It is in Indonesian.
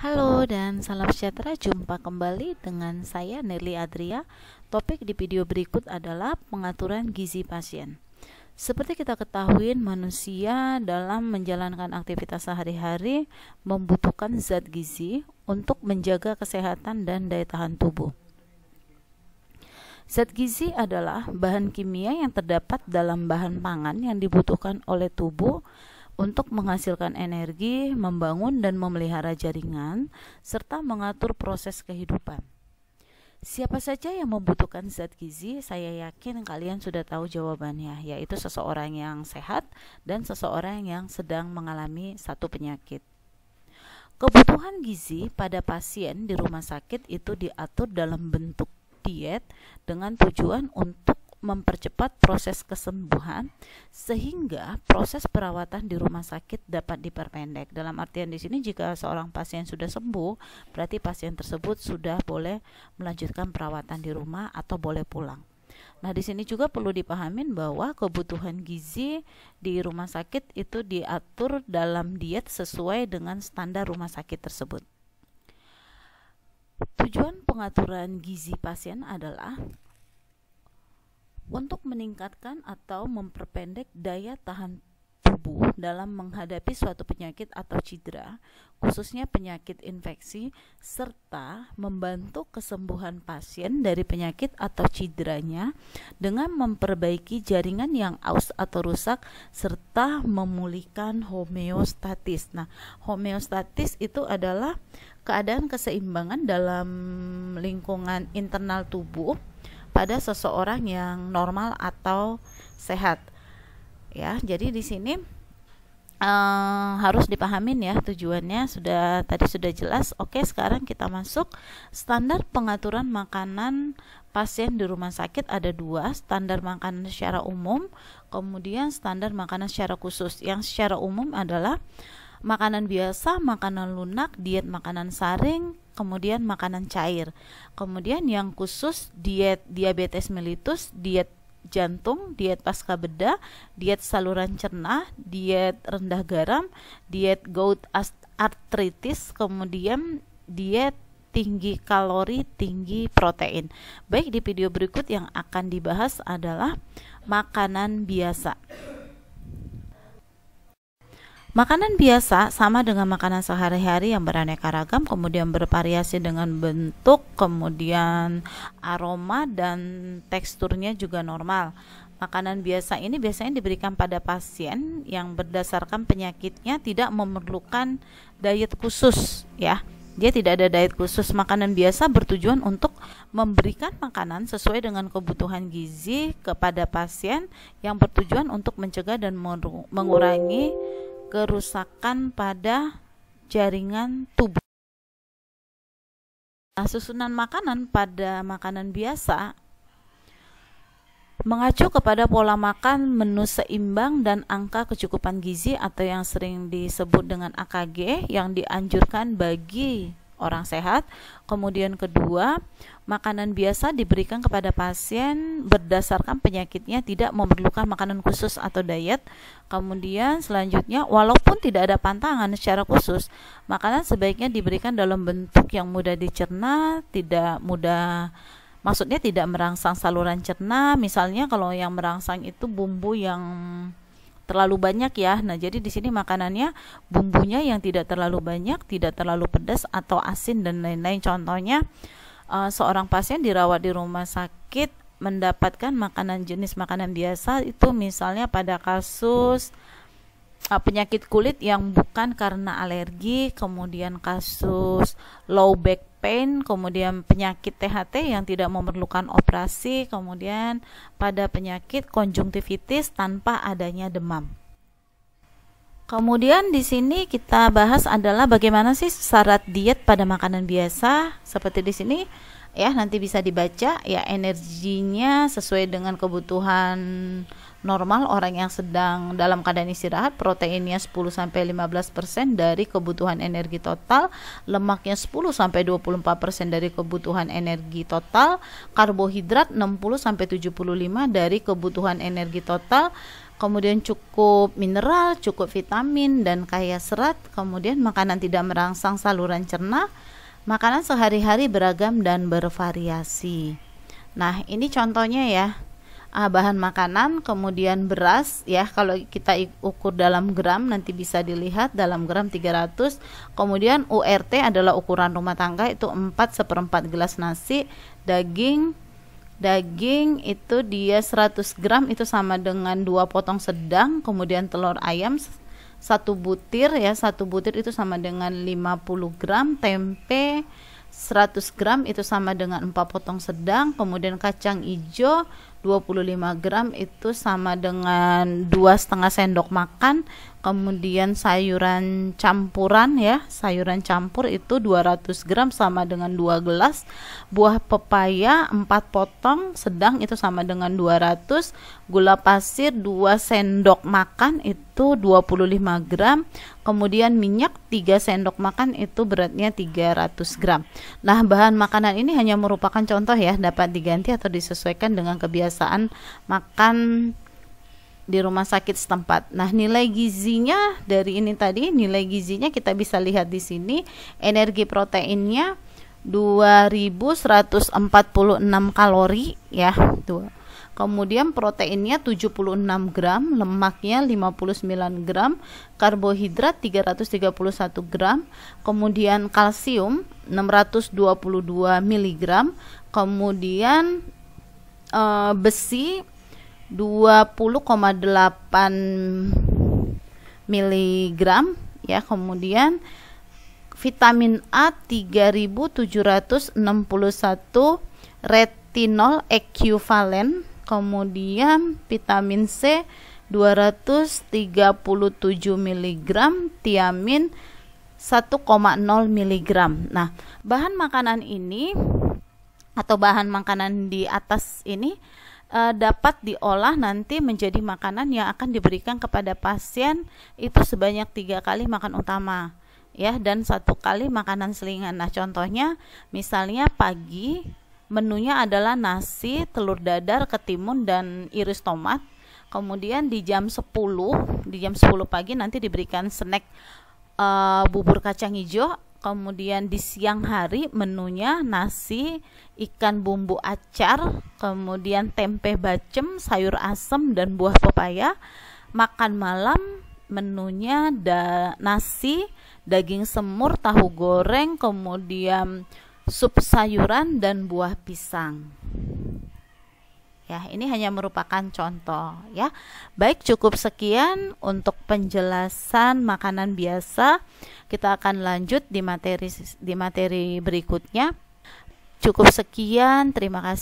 Halo dan salam sejahtera, jumpa kembali dengan saya Nelly Adria. Topik di video berikut adalah pengaturan gizi pasien. Seperti kita ketahui, manusia dalam menjalankan aktivitas sehari-hari membutuhkan zat gizi untuk menjaga kesehatan dan daya tahan tubuh. Zat gizi adalah bahan kimia yang terdapat dalam bahan pangan yang dibutuhkan oleh tubuh untuk menghasilkan energi, membangun dan memelihara jaringan, serta mengatur proses kehidupan. Siapa saja yang membutuhkan zat gizi? Saya yakin kalian sudah tahu jawabannya, yaitu seseorang yang sehat dan seseorang yang sedang mengalami satu penyakit. Kebutuhan gizi pada pasien di rumah sakit itu diatur dalam bentuk diet dengan tujuan untuk mempercepat proses kesembuhan sehingga proses perawatan di rumah sakit dapat diperpendek. Dalam artian di sini, jika seorang pasien sudah sembuh, berarti pasien tersebut sudah boleh melanjutkan perawatan di rumah atau boleh pulang. Nah, di sini juga perlu dipahamin bahwa kebutuhan gizi di rumah sakit itu diatur dalam diet sesuai dengan standar rumah sakit tersebut. Tujuan pengaturan gizi pasien adalah untuk meningkatkan atau memperpendek daya tahan tubuh dalam menghadapi suatu penyakit atau cedera, khususnya penyakit infeksi, serta membantu kesembuhan pasien dari penyakit atau cederanya dengan memperbaiki jaringan yang aus atau rusak serta memulihkan homeostatis. Nah, homeostatis itu adalah keadaan keseimbangan dalam lingkungan internal tubuh pada seseorang yang normal atau sehat. Ya, jadi di sini harus dipahamin ya, tujuannya tadi sudah jelas. Oke, sekarang kita masuk standar pengaturan makanan pasien di rumah sakit. Ada dua, standar makanan secara umum, kemudian standar makanan secara khusus. Yang secara umum adalah makanan biasa, makanan lunak, diet makanan saring, kemudian makanan cair. Kemudian yang khusus, diet diabetes mellitus, diet jantung, diet pasca bedah, diet saluran cerna, diet rendah garam, diet gout arthritis, kemudian diet tinggi kalori, tinggi protein. Baik, di video berikut yang akan dibahas adalah makanan biasa. Makanan biasa sama dengan makanan sehari-hari yang beraneka ragam, kemudian bervariasi dengan bentuk, kemudian aroma dan teksturnya juga normal. Makanan biasa ini biasanya diberikan pada pasien yang berdasarkan penyakitnya tidak memerlukan diet khusus ya. Dia tidak ada diet khusus. Makanan biasa bertujuan untuk memberikan makanan sesuai dengan kebutuhan gizi kepada pasien yang bertujuan untuk mencegah dan mengurangi kerusakan pada jaringan tubuh. Nah, susunan makanan pada makanan biasa mengacu kepada pola makan, menu seimbang, dan angka kecukupan gizi atau yang sering disebut dengan AKG yang dianjurkan bagi orang sehat. Kemudian kedua, makanan biasa diberikan kepada pasien berdasarkan penyakitnya, tidak memerlukan makanan khusus atau diet. Kemudian selanjutnya, walaupun tidak ada pantangan secara khusus, makanan sebaiknya diberikan dalam bentuk yang mudah dicerna, maksudnya tidak merangsang saluran cerna. Misalnya kalau yang merangsang itu bumbu yang terlalu banyak ya. Nah, jadi di sini makanannya bumbunya yang tidak terlalu banyak, tidak terlalu pedas atau asin dan lain-lain. Contohnya, seorang pasien dirawat di rumah sakit mendapatkan jenis makanan biasa itu misalnya pada kasus penyakit kulit yang bukan karena alergi, kemudian kasus low back pain, kemudian penyakit THT yang tidak memerlukan operasi, kemudian pada penyakit konjungtivitis tanpa adanya demam. Kemudian di sini kita bahas adalah bagaimana sih syarat diet pada makanan biasa. Seperti di sini ya, nanti bisa dibaca ya, energinya sesuai dengan kebutuhan normal orang yang sedang dalam keadaan istirahat, proteinnya 10-15% dari kebutuhan energi total, lemaknya 10-24% dari kebutuhan energi total, karbohidrat 60-75% dari kebutuhan energi total, kemudian cukup mineral, cukup vitamin, dan kaya serat. Kemudian makanan tidak merangsang saluran cerna. Makanan sehari-hari beragam dan bervariasi. Nah, ini contohnya ya. Bahan makanan, kemudian beras ya, kalau kita ukur dalam gram nanti bisa dilihat dalam gram 300. Kemudian URT adalah ukuran rumah tangga, itu 4/4 gelas nasi. Daging itu dia 100 gram itu sama dengan 2 potong sedang. Kemudian telur ayam 1 butir ya, 1 butir itu sama dengan 50 gram. Tempe 100 gram itu sama dengan 4 potong sedang. Kemudian kacang hijau 25 gram itu sama dengan 2,5 sendok makan. Kemudian sayuran campuran ya, sayuran campur itu 200 gram sama dengan 2 gelas. Buah pepaya 4 potong sedang itu sama dengan 200. Gula pasir 2 sendok makan itu 25 gram. Kemudian minyak 3 sendok makan itu beratnya 300 gram. Nah, bahan makanan ini hanya merupakan contoh ya, dapat diganti atau disesuaikan dengan kebiasaan makan di rumah sakit setempat. Nah, nilai gizinya dari ini tadi, nilai gizinya kita bisa lihat di sini. Energi proteinnya 2146 kalori ya, tuh. Kemudian proteinnya 76 gram, lemaknya 59 gram, karbohidrat 331 gram, kemudian kalsium 622 mg, kemudian besi 20,8 mg ya, kemudian vitamin A 3761 retinol ekivalen, kemudian vitamin C 237 mg, tiamin 1,0 mg. Nah, bahan makanan ini atau bahan makanan di atas ini dapat diolah nanti menjadi makanan yang akan diberikan kepada pasien itu sebanyak 3 kali makan utama ya, dan 1 kali makanan selingan. Nah, contohnya misalnya pagi menunya adalah nasi, telur dadar, ketimun, dan iris tomat. Kemudian di jam 10 pagi nanti diberikan snack bubur kacang hijau. Kemudian di siang hari menunya nasi, ikan bumbu acar, kemudian tempe bacem, sayur asem, dan buah pepaya. Makan malam menunya nasi, daging semur, tahu goreng, kemudian sup sayuran, dan buah pisang. Ya, ini hanya merupakan contoh ya. Baik, cukup sekian untuk penjelasan makanan biasa. Kita akan lanjut di materi berikutnya. Cukup sekian, terima kasih.